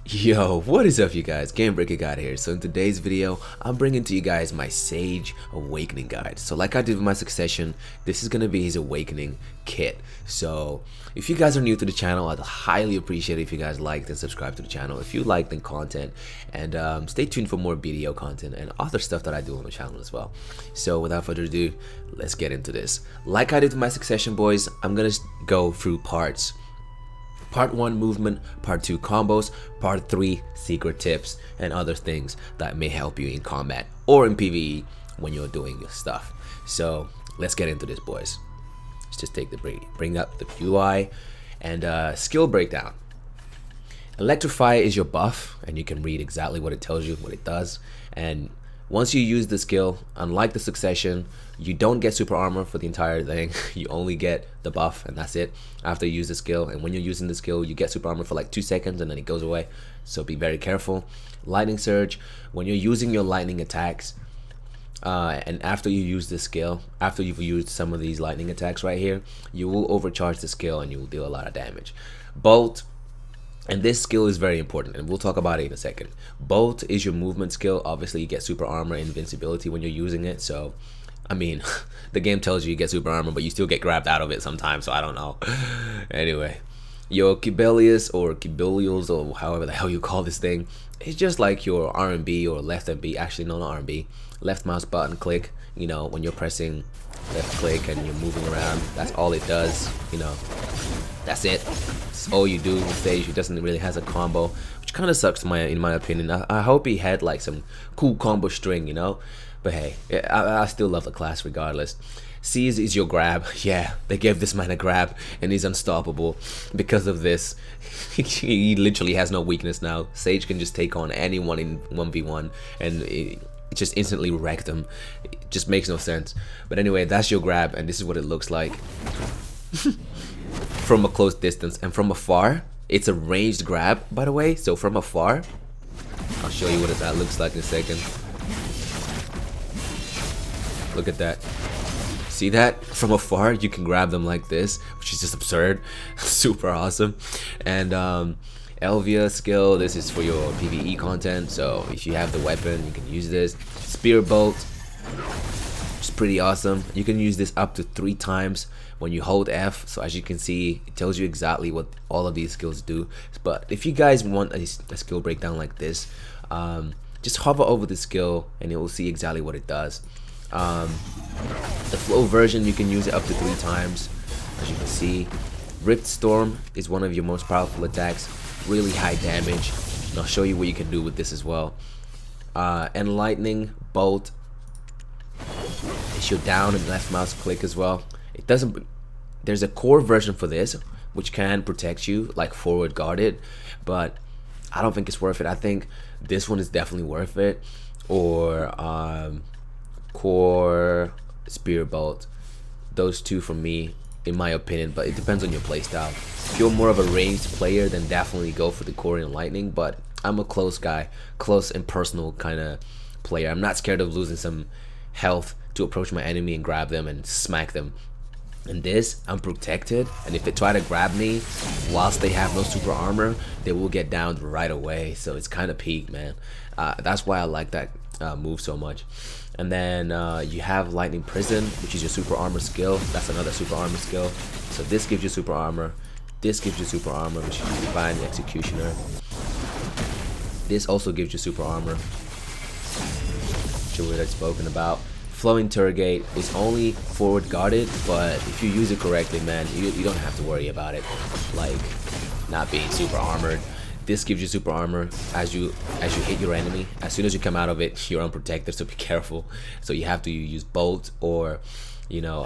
Yo, what is up you guys? Gamebreaker God here. So in today's video, I'm bringing to you guys my Sage Awakening guide. So like I did with my Succession, this is going to be his Awakening kit. So if you guys are new to the channel, I'd highly appreciate it if you guys liked and subscribe to the channel. If you liked the content, and stay tuned for more video content and other stuff that I do on the channel as well. So without further ado, let's get into this. Like I did with my Succession boys, I'm going to go through parts. Part 1 movement, Part 2 combos, Part 3 secret tips and other things that may help you in combat or in PvE when you're doing your stuff. So let's get into this boys. Let's just take the bring up the UI and skill breakdown. Electrify is your buff and you can read exactly what it tells you, what it does. And once you use the skill, unlike the Succession, you don't get super armor for the entire thing. You only get the buff and that's it after you use the skill. And when you're using the skill, you get super armor for like 2 seconds and then it goes away. So be very careful. Lightning Surge, when you're using your lightning attacks, and after you use the skill, after you've used some of these lightning attacks right here, you will overcharge the skill and you will deal a lot of damage. Bolt. And this skill is very important and we'll talk about it in a second. Bolt is your movement skill. Obviously you get super armor and invincibility when you're using it. So I mean the game tells you get super armor but you still get grabbed out of it sometimes, so I don't know. Anyway, your Kibelius or Kibelius or however the hell you call this thing, it's just like your R&B or left and B. Actually no, not R&B, left mouse button click. You know, when you're pressing left click and you're moving around, that's all it does. You know, that's it. That's all you do. Sage, who doesn't really has a combo, which kind of sucks in my opinion. I hope he had like some cool combo string, you know. But hey, I still love the class regardless. Seize is your grab. Yeah, they gave this man a grab and he's unstoppable because of this. He literally has no weakness now. Sage can just take on anyone in 1v1 and it just instantly wrecked them. It just makes no sense. But anyway, that's your grab and this is what it looks like from a close distance. And from afar, it's a ranged grab, by the way. So from afar, I'll show you what that looks like in a second. Look at that. See that? From afar you can grab them like this, which is just absurd. Super awesome. And Elvia skill, this is for your PvE content, so if you have the weapon you can use this. Spear bolt, which is pretty awesome. You can use this up to 3 times when you hold F. So as you can see, it tells you exactly what all of these skills do. But if you guys want a skill breakdown like this, just hover over the skill and it will see exactly what it does. The flow version, you can use it up to 3 times, as you can see. Rift Storm is one of your most powerful attacks, really high damage, and I'll show you what you can do with this as well. And Lightning Bolt, it's your down and left mouse click as well. It doesn't, there's a core version for this which can protect you, like forward guarded, but I don't think it's worth it. I think this one is definitely worth it, or core, spear bolt. Those two for me, in my opinion, but it depends on your playstyle. If you're more of a ranged player, then definitely go for the core and lightning, but I'm a close guy, close and personal kind of player. I'm not scared of losing some health to approach my enemy and grab them and smack them. And this, I'm protected, and if they try to grab me whilst they have no super armor, they will get downed right away. So it's kind of peak, man. That's why I like that move so much. And then you have Lightning Prison, which is your super armor skill. That's another super armor skill. So this gives you super armor. This gives you super armor, which is Divine Executioner. This also gives you super armor, which we had spoken about. Flowing Turgate is only forward guarded, but if you use it correctly, man, you don't have to worry about it, like not being super armored. This gives you super armor as you hit your enemy. As soon as you come out of it, you're unprotected, so be careful. So you have to use Bolt, or you know,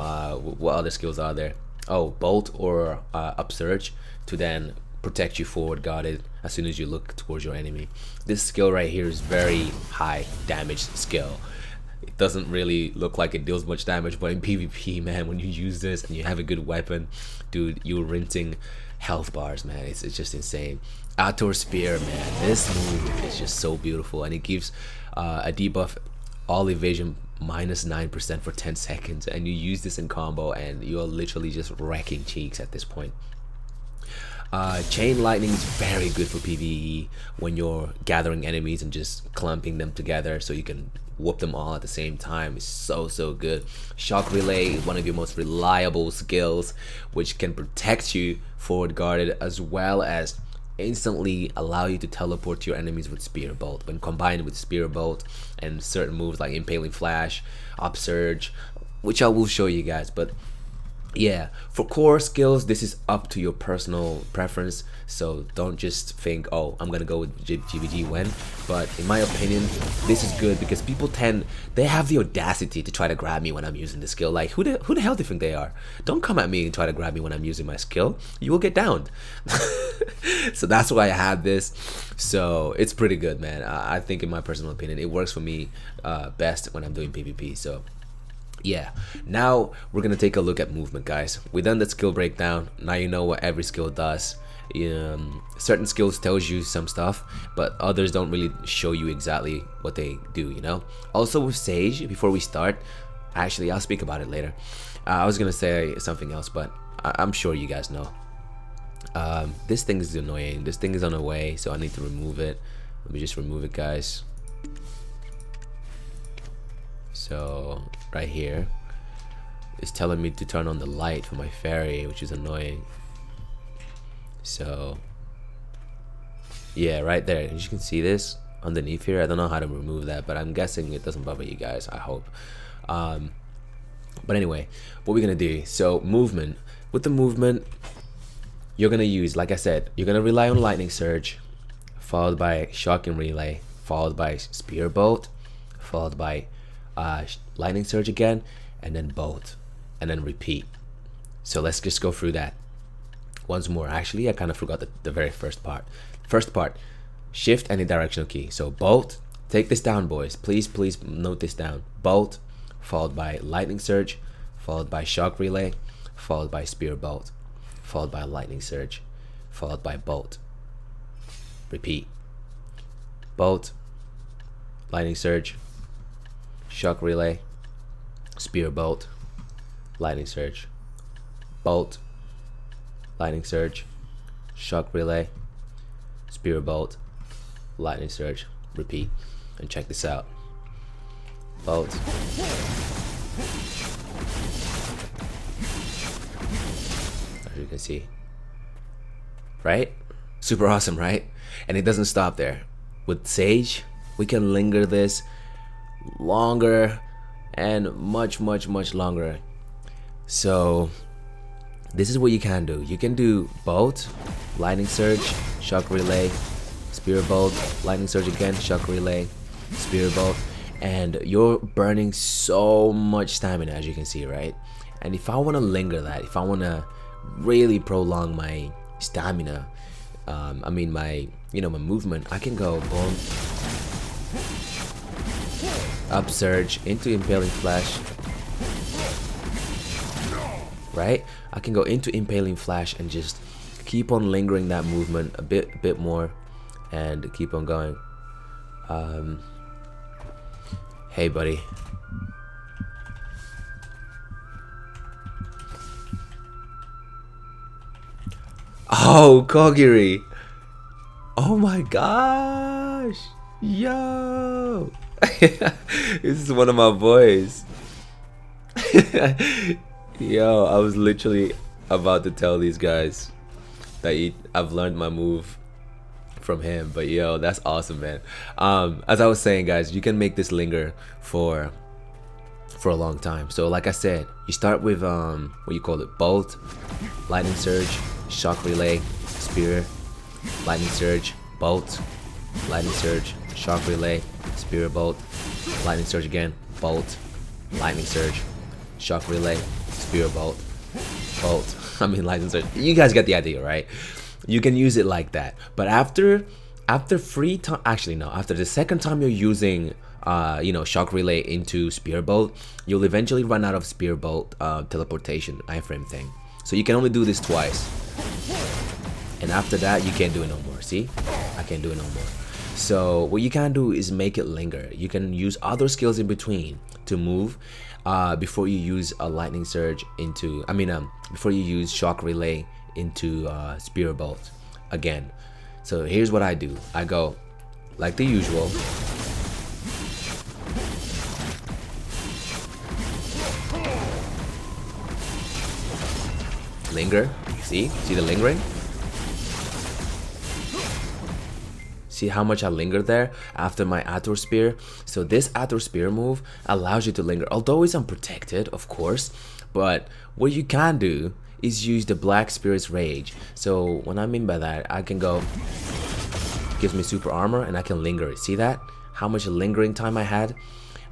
what other skills are there? Oh, Bolt or Upsurge to then protect you forward guarded as soon as you look towards your enemy. This skill right here is very high damage skill. It doesn't really look like it deals much damage, but in PvP, man, when you use this and you have a good weapon, dude, you're rinsing health bars, man. It's just insane. Outdoor Spear, man, this move is just so beautiful, and it gives a debuff all evasion -9% for 10 seconds, and you use this in combo and you're literally just wrecking cheeks at this point. Chain lightning is very good for PvE when you're gathering enemies and just clumping them together so you can whoop them all at the same time. It's so good. Shock relay is one of your most reliable skills, which can protect you forward guarded as well as instantly allow you to teleport to your enemies with spear bolt. When combined with spear bolt and certain moves like impaling flash, upsurge, which I will show you guys. But yeah, for core skills, this is up to your personal preference, so don't just think, oh, I'm gonna go with GVG when. But in my opinion, this is good because people they have the audacity to try to grab me when I'm using the skill. Like, who the hell do you think they are? Don't come at me and try to grab me when I'm using my skill. You will get downed. So that's why I have this. So it's pretty good, man. I think in my personal opinion, it works for me best when I'm doing PvP. So yeah, now we're gonna take a look at movement, guys. We done the skill breakdown. Now you know what every skill does. Certain skills tells you some stuff, but others don't really show you exactly what they do, you know. Also with Sage, before we start, actually I'll speak about it later. I was gonna say something else, but I'm sure you guys know. This thing is annoying. This thing is on the way, so I need to remove it. Let me just remove it, guys. So right here it's telling me to turn on the light for my fairy, which is annoying. So yeah, right there, as you can see this underneath here. I don't know how to remove that, but I'm guessing it doesn't bother you guys, I hope. But anyway, what we're gonna do, so movement. With the movement, you're gonna use, like I said, you're gonna rely on lightning surge, followed by shocking relay, followed by spear bolt, followed by lightning surge again, and then bolt, and then repeat. So let's just go through that once more. Actually, I kind of forgot the very first part. Shift any directional key. So bolt, take this down, boys, please note this down. Bolt, followed by lightning surge, followed by shock relay, followed by spear bolt, followed by lightning surge, followed by bolt. Repeat. Bolt, lightning surge, shock relay, spear bolt, lightning surge, bolt, lightning surge, shock relay, spear bolt, lightning surge. Repeat. And check this out. Bolt, as you can see, right? Super awesome, right? And it doesn't stop there. With Sage, we can linger this longer and much longer. So this is what you can do. You can do bolt, lightning surge, shock relay, spear bolt, lightning surge again, shock relay, spear bolt, and you're burning so much stamina, as you can see, right? And if I want to linger that, if I want to really prolong my stamina, I mean my movement, I can go boom, upsurge into impaling flash, right? I can go into impaling flash and just keep on lingering that movement a bit more and keep on going. Hey buddy, oh Kogiri, oh my gosh, yo. This is one of my boys. Yo, I was literally about to tell these guys that I've learned my move from him, but yo, that's awesome, man. As I was saying, guys, you can make this linger for a long time. So like I said, you start with what you call it, bolt, lightning surge, shock relay, spear, lightning surge, bolt, lightning surge, shock relay, spear bolt, lightning surge again, bolt, lightning surge, shock relay, spear bolt, bolt. I mean lightning surge. You guys get the idea, right? You can use it like that. But after after the second time you're using shock relay into spear bolt, you'll eventually run out of spear bolt teleportation iframe thing. So you can only do this twice, and after that you can't do it no more. See, I can't do it no more. So what you can do is make it linger. You can use other skills in between to move before you use a lightning surge into, before you use shock relay into Spear Bolt again. So here's what I do. I go like the usual. Linger. See the lingering? See how much I lingered there after my Addons Spear? So this Addons Spear move allows you to linger, although it's unprotected, of course. But what you can do is use the Black Spirit's Rage. So what I mean by that, I can go, gives me super armor and I can linger it. See that? How much lingering time I had?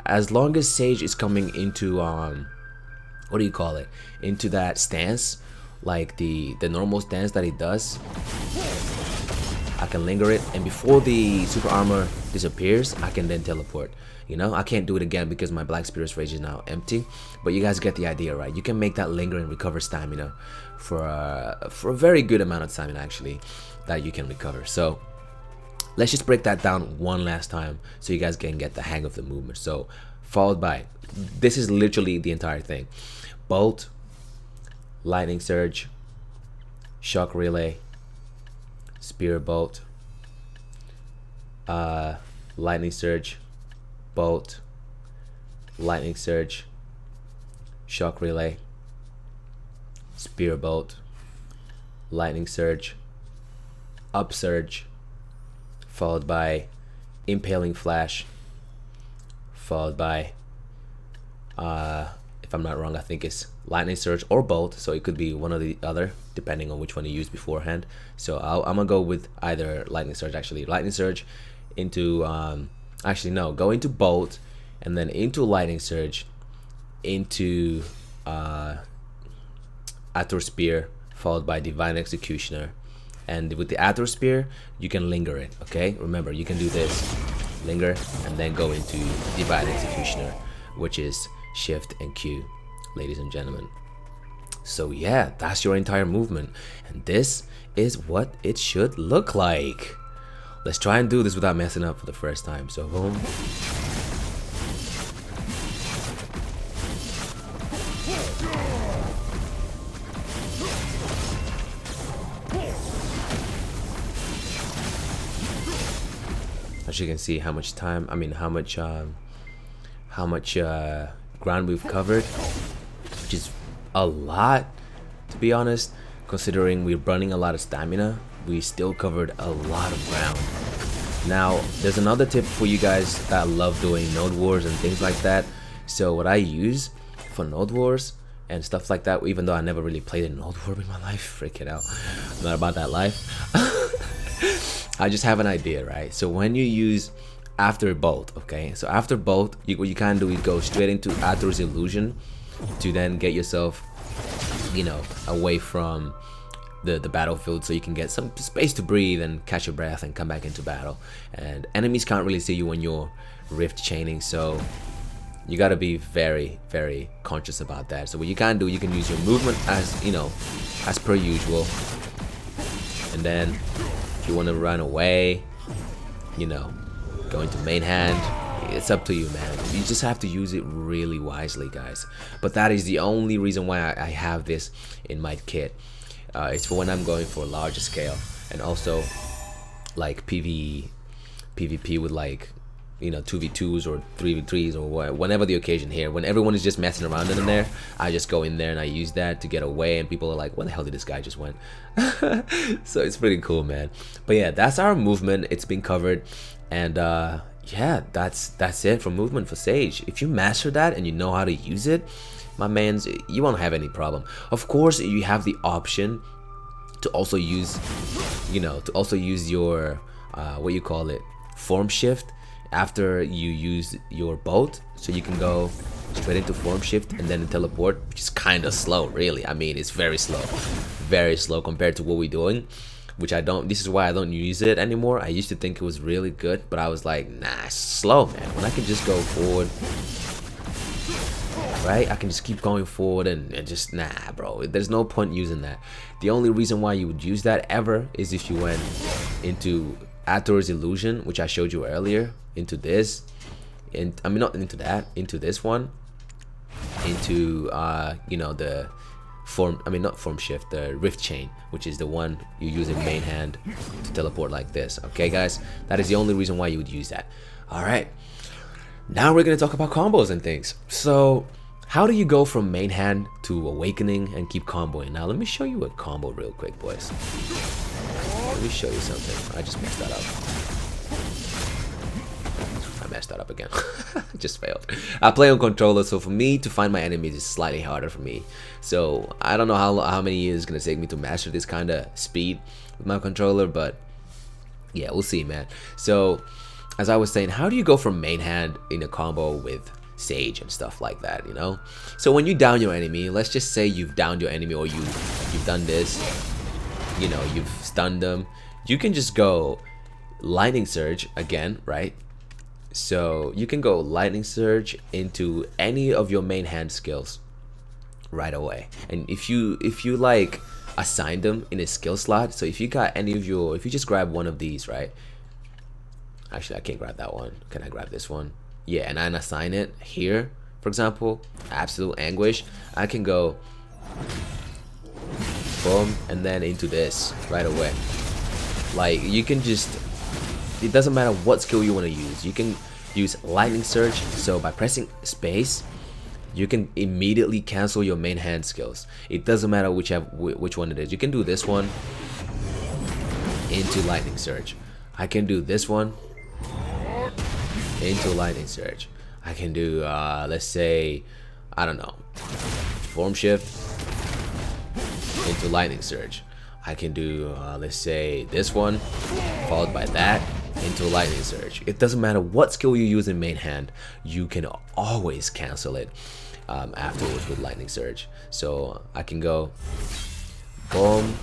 As long as Sage is coming into what do you call it? Into that stance, like the normal stance that he does, I can linger it, and before the super armor disappears, I can then teleport. You know, I can't do it again because my Black Spirit's Rage is now empty, but you guys get the idea, right? You can make that linger and recover stamina for a very good amount of stamina actually that you can recover. So let's just break that down one last time so you guys can get the hang of the movement. So followed by, this is literally the entire thing: Bolt, Lightning Surge, Shock Relay, Spear Bolt, Lightning Surge, Bolt, Lightning Surge, Shock Relay, Spear Bolt, Lightning Surge, Upsurge, followed by Impaling Flash, followed by if I'm not wrong, I think it's Lightning Surge or Bolt, so it could be one or the other depending on which one you use beforehand. So I'm gonna go with either Lightning Surge. Actually, Lightning Surge into actually no, go into Bolt and then into Lightning Surge, into Addons Spear, followed by Divine Executioner. And with the Addons Spear, you can linger it. Okay, remember, you can do this, linger, and then go into Divine Executioner, which is Shift and Q, ladies and gentlemen. So yeah, that's your entire movement, and this is what it should look like. Let's try and do this without messing up for the first time. So boom. As you can see how much time, how much ground we've covered, which is a lot, to be honest. Considering we're running a lot of stamina, we still covered a lot of ground. Now there's another tip for you guys that love doing node wars and things like that. So what I use for node wars and stuff like that, even though I never really played a node war in my life, freak it out, I'm not about that life. I just have an idea, right? So when you use after Bolt, okay, so after Bolt, what you can do is go straight into Addons Illusion to then get yourself, you know, away from the battlefield, so you can get some space to breathe and catch your breath and come back into battle. And enemies can't really see you when you're rift chaining, so you got to be very, very conscious about that. So what you can do, you can use your movement as, you know, as per usual, and then if you want to run away, you know, go into main hand, it's up to you, man. You just have to use it really wisely, guys. But that is the only reason why I have this in my kit. It's for when I'm going for a larger scale, and also like PvP with, like, you know, 2v2s or 3v3s or whenever the occasion here, when everyone is just messing around in there, I just go in there and I use that to get away, and people are like, where the hell did this guy just went? So it's pretty cool, man. But yeah, that's our movement. It's been covered, and yeah, that's it for movement for Sage. If you master that and you know how to use it, my mans, you won't have any problem. Of course, you have the option to also use, you know, to also use your what you call it, form shift after you use your bolt, so you can go straight into form shift and then teleport, which is kind of slow, really. I mean, it's very slow compared to what we're doing, which I don't, this is why I don't use it anymore. I used to think it was really good, but I was like, nah, it's slow, man. When I can just go forward, right, I can just keep going forward and just, nah, bro, there's no point using that. The only reason why you would use that ever is if you went into Addons Illusion, which I showed you earlier, into this, and I mean not into that, into this one, into you know, the not form shift, the rift chain, which is the one you use in main hand to teleport like this. Okay guys, that is the only reason why you would use that. All right, now we're gonna talk about combos and things. So how do you go from main hand to awakening and keep comboing? Now let me show you a combo real quick, boys. Let me show you something. I just messed that up. I messed that up again. Just failed. I play on controller, so for me to find my enemies is slightly harder for me. So I don't know how many years it's gonna take me to master this kind of speed with my controller, but yeah, we'll see, man. So as I was saying, how do you go from main hand in a combo with Sage and stuff like that, you know? So when you down your enemy, let's just say you've downed your enemy, or you've done this, you know, you've stunned them, you can just go lightning surge again, right? So you can go lightning surge into any of your main hand skills right away. And if you like assign them in a skill slot, so if you got any of your, if you just grab one of these, right? Actually, I can't grab that one. Can I grab this one? Yeah, and I assign it here, for example, absolute anguish. I can go boom, and then into this right away. Like, you can just, it doesn't matter what skill you want to use. You can use lightning surge, so by pressing space you can immediately cancel your main hand skills. It doesn't matter which one it is. You can do this one into lightning surge. I can do this one into lightning surge. I can do let's say, I don't know, form shift into lightning surge. I can do let's say this one followed by that into lightning surge. It doesn't matter what skill you use in main hand, you can always cancel it afterwards with lightning surge. So I can go boom,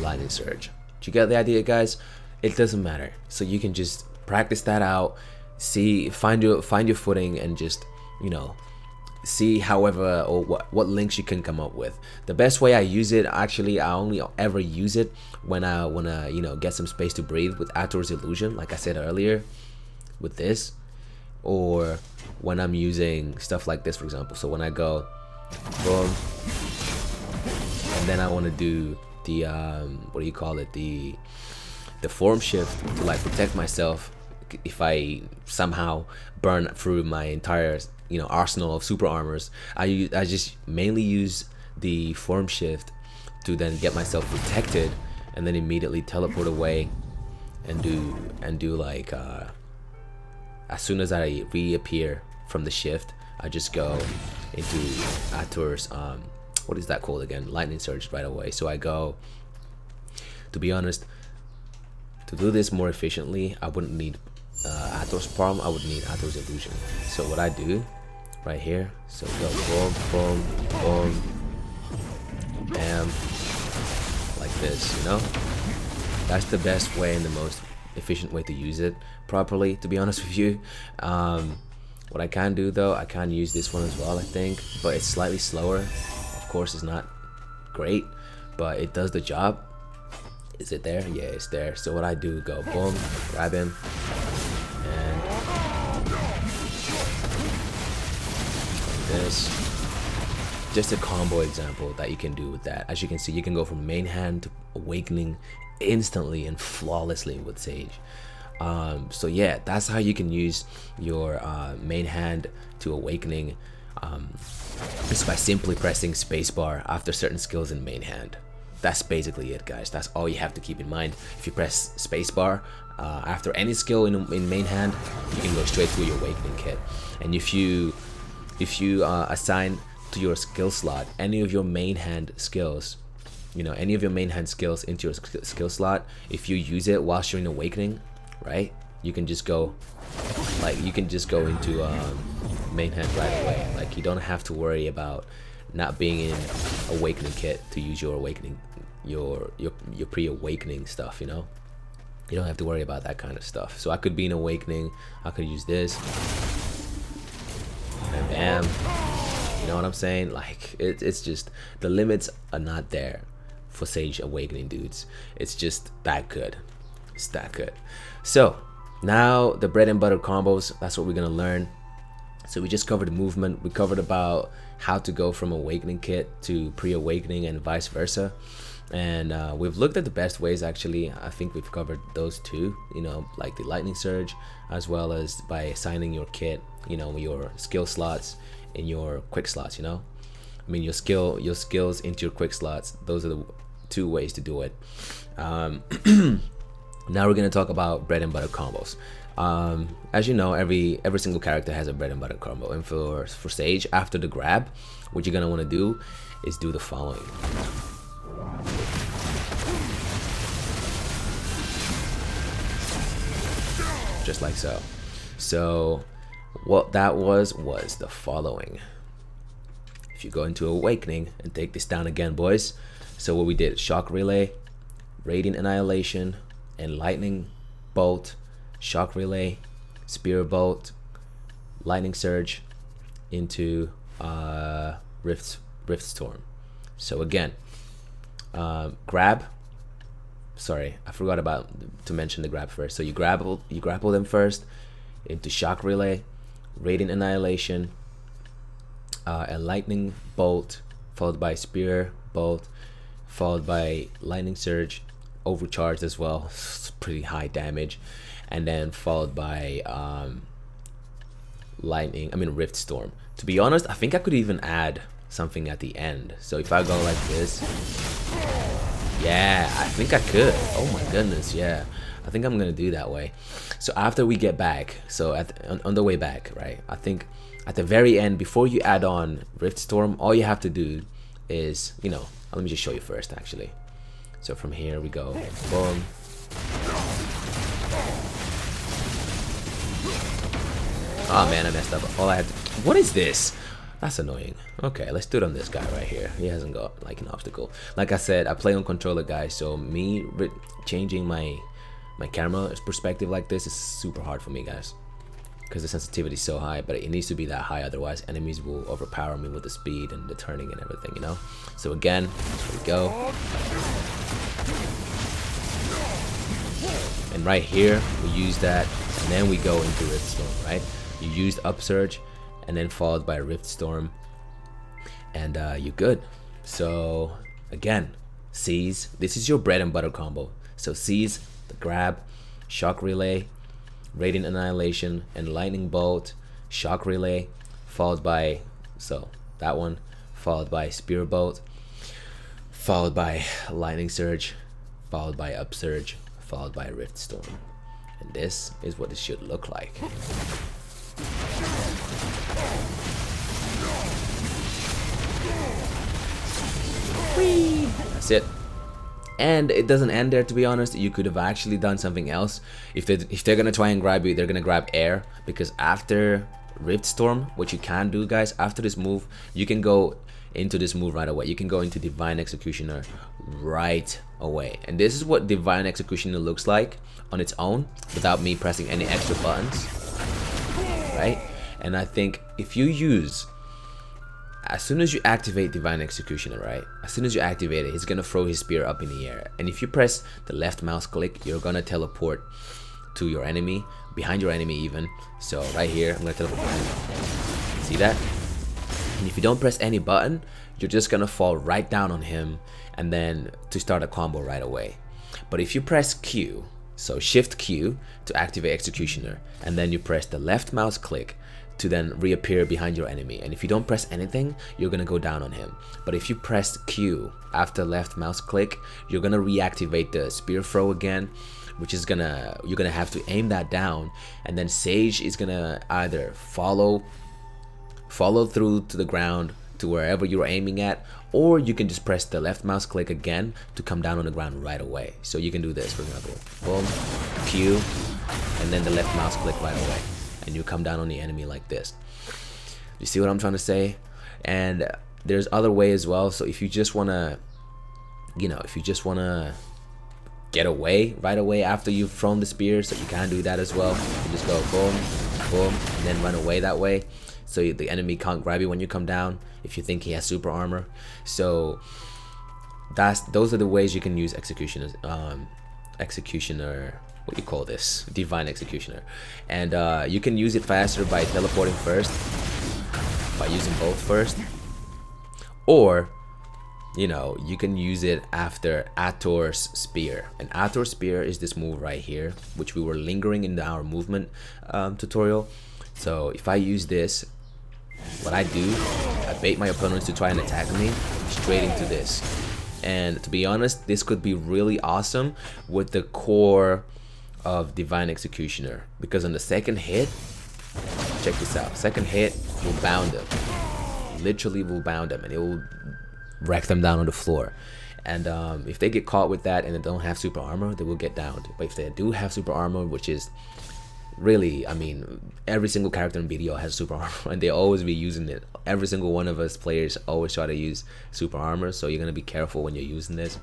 lightning surge. Do you get the idea, guys? It doesn't matter. So you can just practice that out, see, find your footing, and just, you know, see however or what links you can come up with. The best way I use it, actually, I only ever use it when I wanna, you know, get some space to breathe with Addons illusion, like I said earlier, with this, or when I'm using stuff like this, for example. So when I go boom, and then I want to do the what do you call it, the form shift to like protect myself if I somehow burn through my entire, you know, arsenal of super armors. I just mainly use the form shift to then get myself protected, and then immediately teleport away and do like as soon as I reappear from the shift, I just go into Addons what is that called again, lightning surge right away. So I go, to be honest, to do this more efficiently, I wouldn't need Addons Palm, I would need Addons illusion. So what I do right here, so go boom, boom, boom, bam, like this, you know? That's the best way and the most efficient way to use it properly, to be honest with you. What I can do though, I can use this one as well, I think, but it's slightly slower. Of course, it's not great, but it does the job. Is it there? Yeah, it's there. So what I do, go boom, grab him, and this. Just a combo example that you can do with that. As you can see, you can go from main hand to awakening instantly and flawlessly with Sage. So yeah, that's how you can use your main hand to awakening, just by simply pressing spacebar after certain skills in main hand. That's basically it, guys. That's all you have to keep in mind. If you press spacebar after any skill in main hand, you can go straight to your awakening kit. And if you assign to your skill slot any of your main hand skills, you know, any of your main hand skills into your skill slot, if you use it whilst you're in awakening, right, you can just go, like, you can just go into main hand right away. Like, you don't have to worry about not being in awakening kit to use your awakening, your pre-awakening stuff, you know. You don't have to worry about that kind of stuff. So I could be in awakening, I could use this, and bam, you know what I'm saying? Like, it's just, the limits are not there for Sage awakening, dudes. It's just that good. It's that good. So now the bread and butter combos, that's what we're gonna learn. So we just covered the movement. We covered about how to go from awakening kit to pre-awakening and vice versa. And we've looked at the best ways. Actually, I think we've covered those two, you know, like the lightning surge, as well as by assigning your kit, you know, your skill slots in your quick slots, you know, I mean your skills into your quick slots. Those are the two ways to do it. Now we're going to talk about bread and butter combos. As you know, every single character has a bread and butter combo, and for Sage, after the grab, what you're gonna want to do is do the following. Just like so. So what that was the following. If you go into awakening and take this down again, boys. So what we did: shock relay, radiant annihilation, and lightning bolt, shock relay, spear bolt, lightning surge into rift storm. So again, grab. Sorry, I forgot to mention the grab first. So you grapple them first into shock relay, radiant annihilation, and lightning bolt, followed by spear bolt, followed by lightning surge, overcharged as well. It's pretty high damage, and then followed by rift storm. To be honest, I think I could even add something at the end. So if I go like this, yeah, I think I could. Oh my goodness, yeah, I think I'm gonna do that way. So after we get back, so on the way back, right, I think at the very end, before you add on rift storm, all you have to do is, you know, let me just show you first actually. So from here we go, boom. Oh man, I messed up. All I had to, what is this? That's annoying. Okay, let's do it on this guy right here. He hasn't got like an obstacle. Like I said, I play on controller, guys, so me changing my camera perspective like this is super hard for me, guys, because the sensitivity is so high, but it needs to be that high, otherwise enemies will overpower me with the speed and the turning and everything, you know. So again, here we go, and right here we use that, and then we go into rift storm, right? You used upsurge and then followed by rift storm, and you're good. So again, seize, this is your bread and butter combo. So seize, the grab, shock relay, radiant annihilation, and lightning bolt, shock relay, followed by, so that one, followed by spear bolt, followed by lightning surge, followed by upsurge, followed by rift storm. And this is what it should look like. Whee! That's it. And it doesn't end there, to be honest. You could have actually done something else. If they're gonna try and grab you, they're gonna grab air, because after rift storm, what you can do, guys, after this move, you can go into this move right away. You can go into divine executioner right away, and this is what divine executioner looks like on its own without me pressing any extra buttons, right? And I think if you use, as soon as you activate divine executioner, right, as soon as you activate it, he's gonna throw his spear up in the air, and if you press the left mouse click, you're gonna teleport to your enemy, behind your enemy even. So right here, I'm gonna teleport behind him. See that? And if you don't press any button, you're just gonna fall right down on him, and then to start a combo right away. But if you press Q, so shift Q to activate executioner, and then you press the left mouse click to then reappear behind your enemy, and if you don't press anything, you're gonna go down on him. But if you press Q after left mouse click, you're gonna reactivate the spear throw again, which is you're gonna have to aim that down, and then Sage is gonna either follow through to the ground to wherever you're aiming at, or you can just press the left mouse click again to come down on the ground right away. So you can do this, for example, boom, Q, and then the left mouse click right away, and you come down on the enemy like this. You see what I'm trying to say? And there's other way as well. So if you just wanna, you know, if you just wanna get away right away after you've thrown the spear, so you can do that as well. You just go boom, boom, and then run away that way, so the enemy can't grab you when you come down if you think he has super armor. So those are the ways you can use executioner what do you call this, Divine Executioner, and you can use it faster by teleporting first, by using both first, or you know, you can use it after Ator's Spear. And Ator's Spear is this move right here, which we were lingering in our movement tutorial. So if I use this, what I do, I bait my opponents to try and attack me straight into this. And to be honest, this could be really awesome with the core of Divine Executioner, because on the second hit, check this out, second hit will bound them, literally will bound them, and it will wreck them down on the floor. And if they get caught with that and they don't have super armor, they will get downed. But if they do have super armor, which is really, I mean, every single character in BDO has super armor and they always be using it. Every single one of us players always try to use super armor, so you're gonna be careful when you're using this.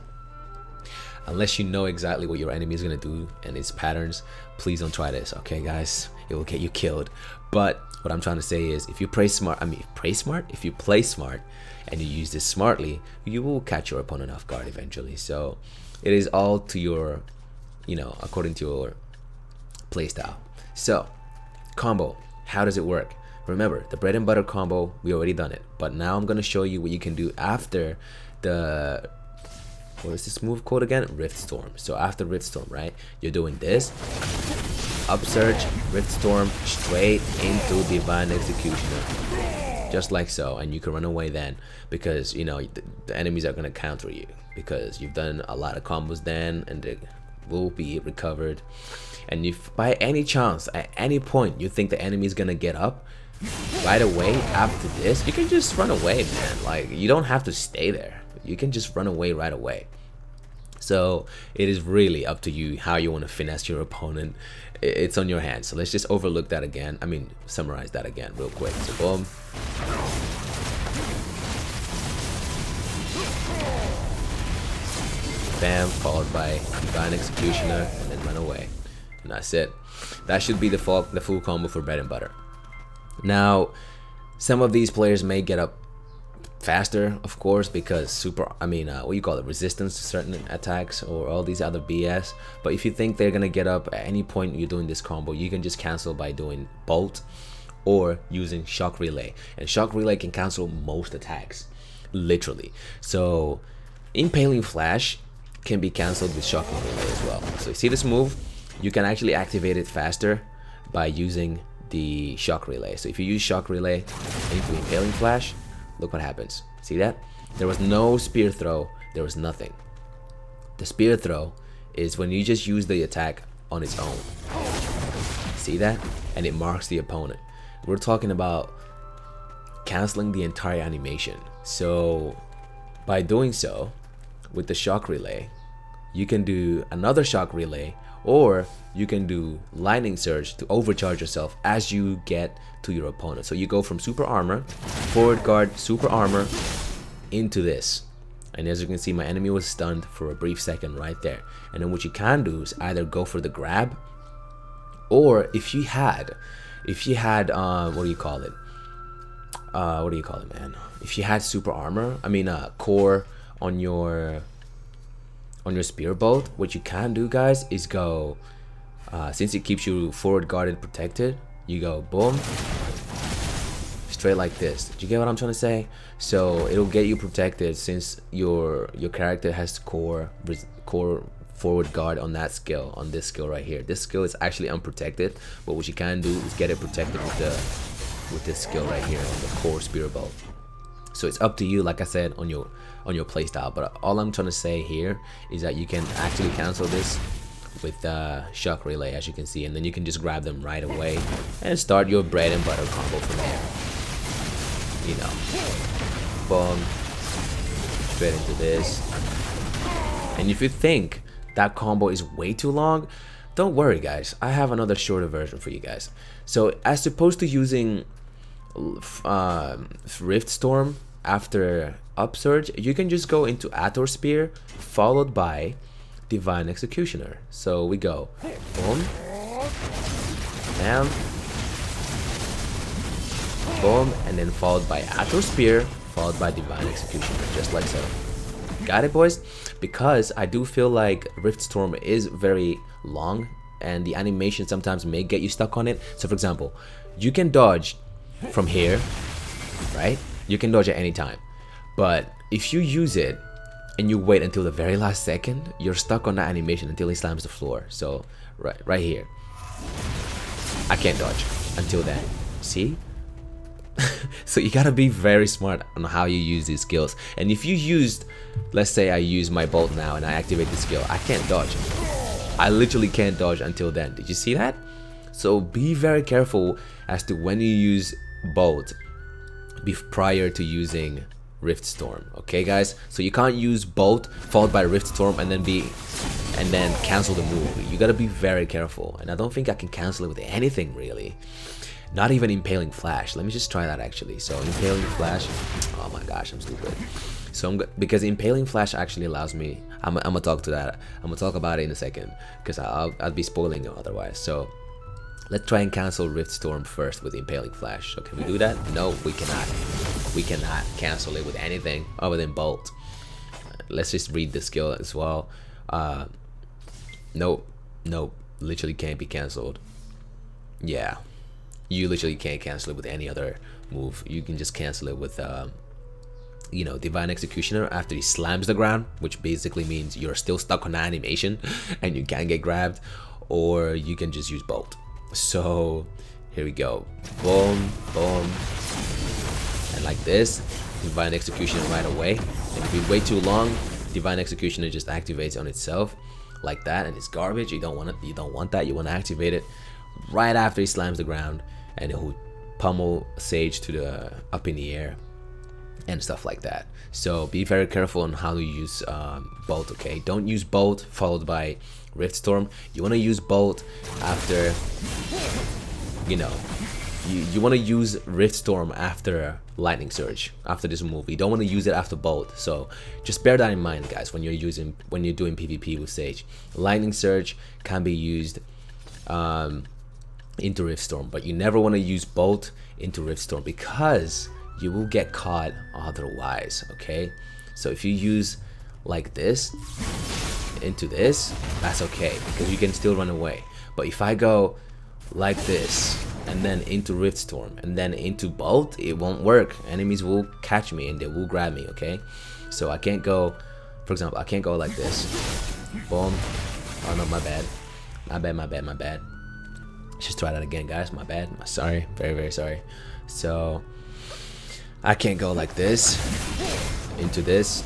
Unless you know exactly what your enemy is gonna do and its patterns, please don't try this, okay guys? It will get you killed. But what I'm trying to say is, if you play smart, if you play smart and you use this smartly, you will catch your opponent off guard eventually. So it is all to your, you know, according to your playstyle. So combo, how does it work? Remember, the bread and butter combo, we already done it, but now I'm gonna show you what you can do after the, what is this move called again? Rift Storm. So after Rift Storm, right, you're doing this upsurge, Rift Storm, straight into Divine Executioner, just like so. And you can run away then, because you know the enemies are gonna counter you, because you've done a lot of combos then, and they will be recovered. And if by any chance, at any point, you think the enemy is gonna get up right away after this, you can just run away, man. Like, you don't have to stay there, you can just run away right away. So it is really up to you how you want to finesse your opponent. It's on your hands. So let's just overlook that again, I mean summarize that again real quick. So boom, bam, followed by Divine Executioner, and then run away. And that's it. That should be the full combo for bread and butter. Now, some of these players may get up faster, of course, because what do you call it, resistance to certain attacks or all these other BS. But if you think they're gonna get up at any point you're doing this combo, you can just cancel by doing Bolt or using Shock Relay. And Shock Relay can cancel most attacks, literally. So Impaling Flash can be cancelled with Shock Relay as well. So you see this move, you can actually activate it faster by using the Shock Relay. So if you use Shock Relay into Impaling Flash, look what happens. See that? There was no spear throw, there was nothing. The spear throw is when you just use the attack on its own. See that? And it marks the opponent. We're talking about canceling the entire animation. So by doing so, with the Shock Relay, you can do another Shock Relay, or you can do Lightning Surge to overcharge yourself as you get to your opponent. So you go from super armor, forward guard, super armor, into this. And as you can see, my enemy was stunned for a brief second right there. And then what you can do is either go for the grab, or if you had what do you call it, man? If you had super armor, core on your spear bolt, what you can do, guys, is go, since it keeps you forward guarded, protected, you go boom, straight like this. Did you get what I'm trying to say? So it'll get you protected since your character has core forward guard on that skill, on this skill right here. This skill is actually unprotected, but what you can do is get it protected with this skill right here on the core spear bolt. So it's up to you, like I said, on your playstyle. But all I'm trying to say here is that you can actually cancel this with Shock Relay, as you can see, and then you can just grab them right away and start your bread and butter combo from there. You know, boom, straight into this. And if you think that combo is way too long, don't worry, guys. I have another shorter version for you guys. So as opposed to using Rift Storm after Upsurge, you can just go into Ator Spear followed by Divine Executioner. So we go boom, bam, boom, and then followed by Ator Spear followed by Divine Executioner, just like so. Got it, boys? Because I do feel like Rift Storm is very long and the animation sometimes may get you stuck on it. So for example, you can dodge from here, right? You can dodge at any time, but if you use it and you wait until the very last second, you're stuck on that animation until he slams the floor. So right here, I can't dodge until then. See? So you gotta be very smart on how you use these skills. And if you used, let's say I use my bolt now and I activate the skill, I can't dodge. I literally can't dodge until then. Did you see that? So be very careful as to when you use bolt prior to using Rift Storm. Okay guys, so you can't use bolt followed by Rift Storm and then cancel the move. You gotta be very careful, and I don't think I can cancel it with anything really. Not even Impaling Flash. Let me just try that actually. So Impaling Flash, oh my gosh, I'm stupid. So because Impaling Flash actually allows me, I'm gonna talk to that. I'm gonna talk about it in a second because I'll be spoiling it otherwise. So let's try and cancel Rift Storm first with Impaling Flash. So can we do that? No, we cannot. We cannot cancel it with anything other than bolt. Let's just read the skill as well. Nope, literally can't be canceled. Yeah, you literally can't cancel it with any other move. You can just cancel it with you know, Divine Executioner after he slams the ground, which basically means you're still stuck on that animation and you can't get grabbed, or you can just use bolt. So here we go, boom, boom, and like this, Divine Executioner right away. And if you wait too long, Divine Executioner just activates on itself like that, and it's garbage. You don't want it. You don't want that. You want to activate it right after he slams the ground, and it will pummel Sage to the up in the air and stuff like that. So be very careful on how to use bolt. Okay, don't use bolt followed by Rift Storm. You want to use bolt after, you know, you want to use Rift Storm after Lightning Surge, after this move. You don't want to use it after bolt. So just bear that in mind guys when you're doing PvP with Sage. Lightning Surge can be used into Rift Storm, but you never want to use bolt into Rift Storm because you will get caught otherwise. Okay, so if you use like this into this, that's okay because you can still run away. But if I go like this and then into Rift Storm and then into bolt, it won't work. Enemies will catch me and they will grab me. Okay, so I can't go, for example, I can't go like this, boom. Oh no, my bad. Let's just try that again guys, my bad, sorry, very sorry. So I can't go like this into this.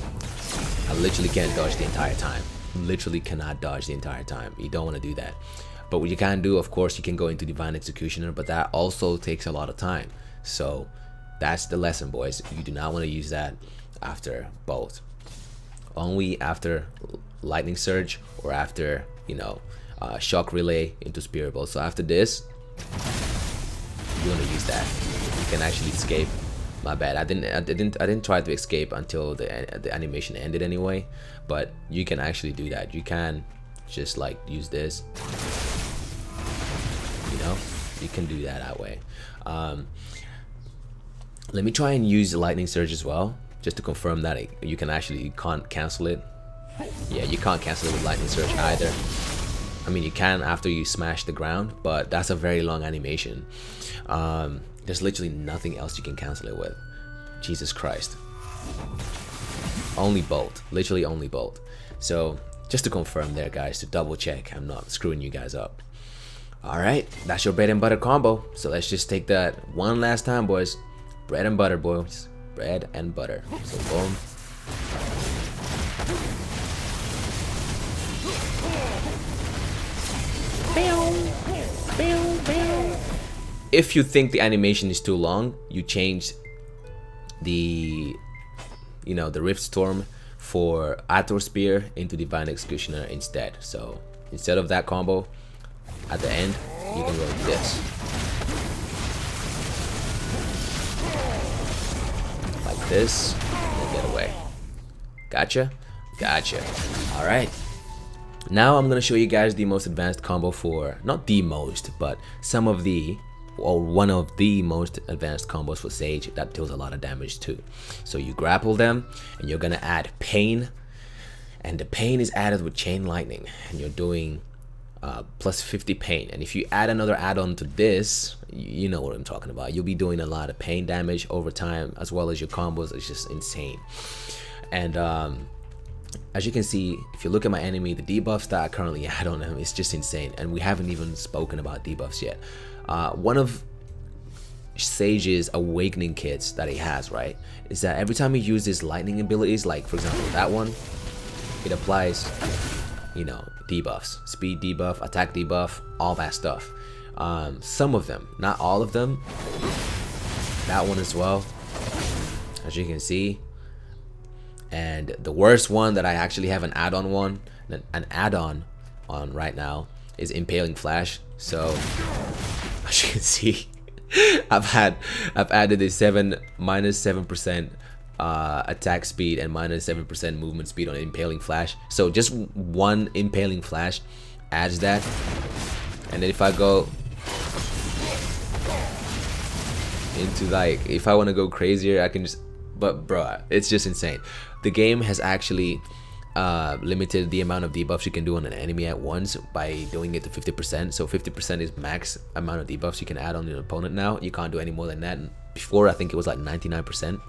I literally can't dodge the entire time. Literally cannot dodge the entire time. You don't want to do that. But what you can do, of course, you can go into Divine Executioner, but that also takes a lot of time. So that's the lesson, boys. You do not want to use that after bolt. Only after Lightning Surge or after, you know, Shock Relay into Spirit Bolt. So after this, you want to use that. You can actually escape. My bad. I didn't try to escape until the animation ended anyway. But you can actually do that. You can just like use this. You know, you can do that way. Let me try and use Lightning Surge as well, just to confirm that you can't cancel it. Yeah, you can't cancel it with Lightning Surge either. I mean, you can after you smash the ground, but that's a very long animation. There's literally nothing else you can cancel it with. Jesus Christ. Only bolt. Literally only bolt. So just to confirm there guys, to double check I'm not screwing you guys up. Alright, that's your bread and butter combo. So let's just take that one last time, boys. Bread and butter, boys. Bread and butter. So boom. If you think the animation is too long, you change the, you know, the Rift Storm for Ator Spear into Divine Executioner instead. So instead of that combo, at the end, you can go like this. Like this, and get away. Gotcha? Gotcha. Alright. Now I'm gonna show you guys the most advanced combo for, not the most, but some of the, or one of the most advanced combos for Sage that deals a lot of damage too. So you grapple them and you're gonna add pain, and the pain is added with Chain Lightning, and you're doing plus 50 pain. And if you add another add-on to this, you know what I'm talking about. You'll be doing a lot of pain damage over time, as well as your combos. It's just insane. And as you can see, if you look at my enemy, the debuffs that I currently add on him is just insane. And we haven't even spoken about debuffs yet. One of Sage's awakening kits that he has, right, is that every time he uses lightning abilities, like for example that one, it applies, you know, debuffs, speed debuff, attack debuff, all that stuff. Some of them, not all of them. That one as well, as you can see. And the worst one that I actually have an add-on on right now is Impaling Flash. So as you can see, I've added a minus 7% attack speed and minus 7% movement speed on Impaling Flash. So just one Impaling Flash adds that. And then if I go into, like, if I want to go crazier, I can just, but bro, it's just insane. The game has actually limited the amount of debuffs you can do on an enemy at once by doing it to 50%. So 50% is max amount of debuffs you can add on your opponent now. You can't do any more than that. And before, I think it was like 99%,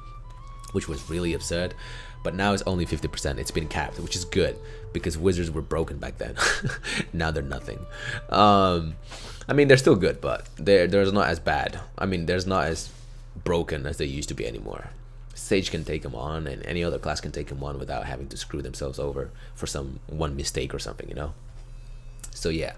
which was really absurd. But now it's only 50%. It's been capped, which is good because wizards were broken back then. Now they're nothing. I mean, they're still good, but they're not as bad. I mean, they're not as broken as they used to be anymore. Sage can take them on, and any other class can take them on without having to screw themselves over for one mistake or something, you know. So yeah,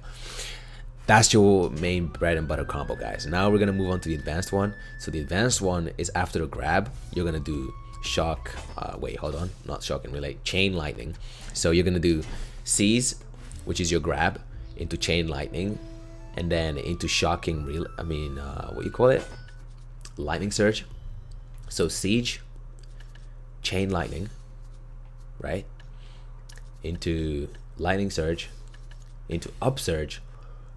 that's your main bread and butter combo, guys. Now we're gonna move on to the advanced one. So the advanced one is after the grab, you're gonna do shock. Wait, hold on, not shock and relay. Chain lightning. So you're gonna do seize, which is your grab, into chain lightning, and then into shocking relay. I mean, what do you call it? Lightning surge. So siege, chain lightning, right, into lightning surge, into upsurge,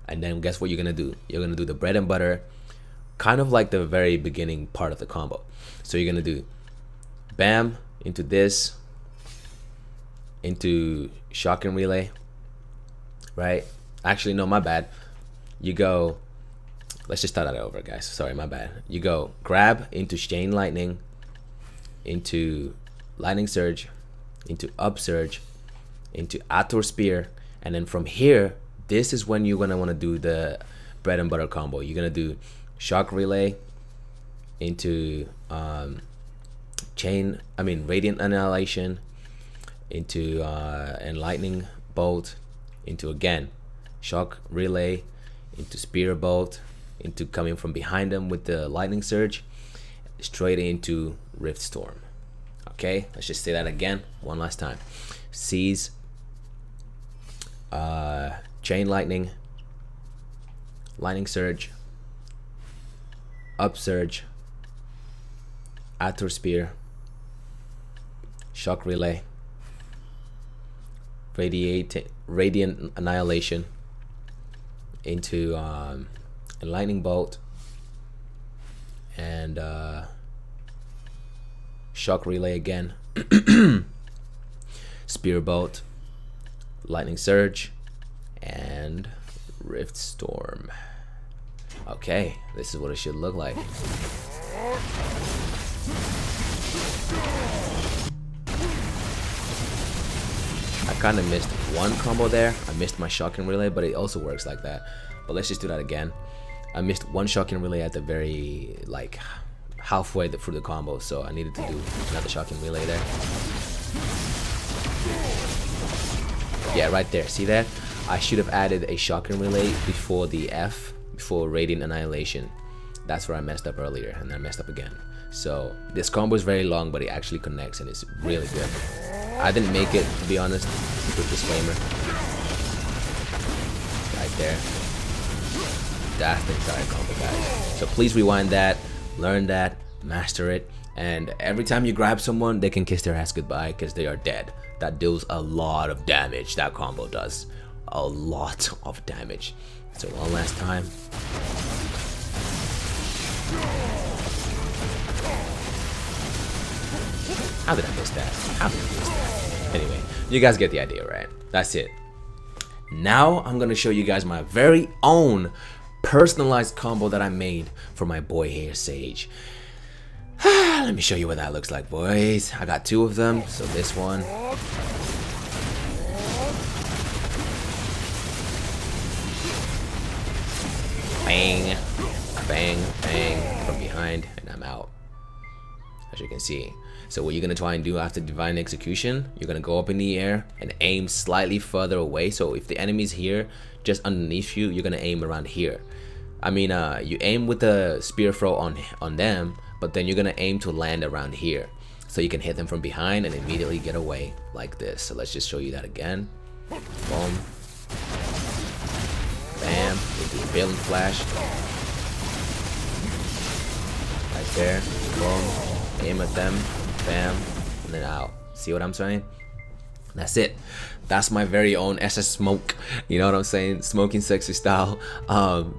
and then guess what you're gonna do? You're gonna do the bread and butter, kind of like the very beginning part of the combo. So you're gonna do bam into this, into shock and relay, right? Actually, no, my bad. You go, let's just start that over, guys. Sorry, my bad. You go grab into chain lightning, into lightning surge, into upsurge, into Ator spear, and then from here, this is when you're gonna want to do the bread and butter combo. You're gonna do shock relay into radiant annihilation, into and lightning bolt, into again shock relay, into spear bolt, into coming from behind them with the lightning surge, straight into rift storm. Okay, let's just say that again one last time. Seize, chain lightning, lightning surge, upsurge, Ator spear, shock relay, radiant annihilation, into a lightning bolt, and shock relay again, spear bolt, lightning surge, and rift storm. Okay, this is what it should look like. I kind of missed one combo there. I missed my shocking relay, but it also works like that. But let's just do that again. I missed one shocking relay at the very, like, halfway through the combo, so I needed to do another shocking relay there. Yeah, right there. See that? I should have added a shocking relay before the F, before radiant annihilation. That's where I messed up earlier, and then I messed up again. So this combo is very long, but it actually connects, and it's really good. I didn't make it, to be honest. Quick disclaimer. Right there. That's the entire combo, guys. So please rewind that, learn that, master it, and every time you grab someone, they can kiss their ass goodbye because they are dead. That deals a lot of damage. That combo does a lot of damage. So one last time. How did I miss that? How did I miss that? Anyway, you guys get the idea, right? That's it. Now I'm gonna show you guys my very own personalized combo that I made for my boy here, Sage. Let me show you what that looks like, boys. I got two of them, so this one. Bang, bang, bang from behind, and I'm out. As you can see. So what you're gonna try and do after divine execution, you're gonna go up in the air and aim slightly further away. So if the enemy's here, just underneath you, you're gonna aim around here. I mean, you aim with the spear throw on them, but then you're gonna aim to land around here, so you can hit them from behind and immediately get away like this. So let's just show you that again. Boom. Bam. Into the impaling flash. Right there. Boom. Aim at them. Bam. And then out. See what I'm saying? That's it. That's my very own SS Smoke, you know what I'm saying, smoking sexy style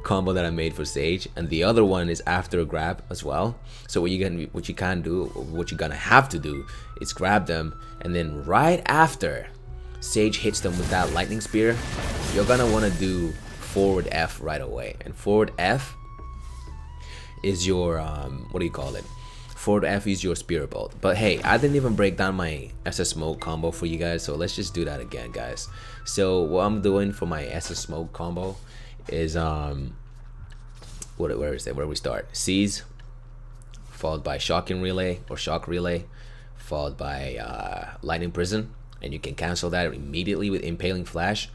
combo that I made for Sage. And the other one is after a grab as well. So what you can do, what you're gonna have to do, is grab them, and then right after Sage hits them with that lightning spear, you're gonna want to do forward F right away. And forward F is your what do you call it? Forward F is your spear bolt. But hey, I didn't even break down my SS Smoke combo for you guys, so let's just do that again, guys. So what I'm doing for my SS Smoke combo is where is it? Where we start? Seize, followed by shocking relay or shock relay, followed by lightning prison, and you can cancel that immediately with impaling flash,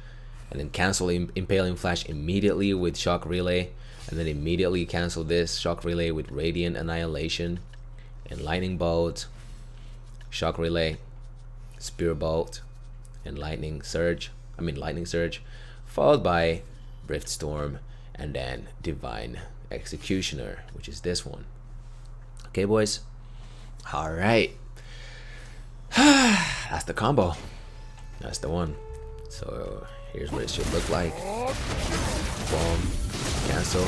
and then cancel impaling flash immediately with shock relay, and then immediately cancel this shock relay with radiant annihilation. And lightning bolt, shock relay, spear bolt, and lightning surge, followed by rift storm, and then divine executioner, which is this one. Okay, boys. All right. That's the combo. That's the one. So here's what it should look like. Boom. Cancel.